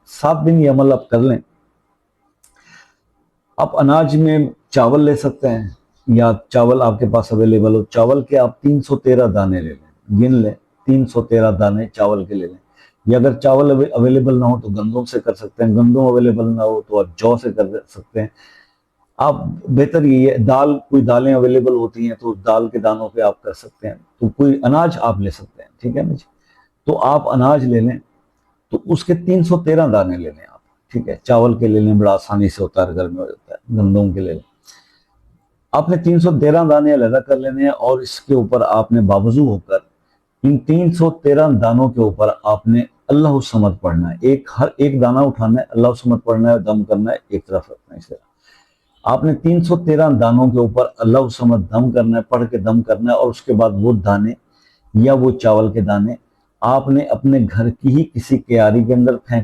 7 दिन ये अमल आप कर लें। आप अनाज में चावल ले सकते हैं, या चावल आपके पास अवेलेबल हो, चावल के आप 313 दाने ले लें, गिन लें, 313 दाने चावल के ले लें। या अगर चावल अवेलेबल ना हो तो गंदम से कर सकते हैं, गंदम अवेलेबल ना हो तो आप जौ से कर सकते हैं। आप बेहतर ये है, दाल, कोई दालें अवेलेबल होती हैं तो दाल के दानों पे आप कर सकते हैं। तो कोई अनाज आप ले सकते हैं, ठीक है ना जी। तो आप अनाज ले लें, तो उसके 313 दाने ले लें आप, ठीक है। चावल के ले लें, बड़ा आसानी से होता है, घर में हो जाता है। गंदम के ले लें, आपने 313 दाने अलग कर लेने हैं, और इसके ऊपर आपने बावजू होकर इन 313 दानों के ऊपर आपने अल्लाह समद पढ़ना है। हर एक दाना उठाना है, अल्लाह समद पढ़ना है, दम करना है, एक तरफ रखना है। इसे आपने 313 दानों के ऊपर अल्लाह समद दम करना है, पढ़ के दम करना है। और उसके बाद वो दाने या वो चावल के दाने आपने अपने घर की ही किसी क्यारी के अंदर फेंक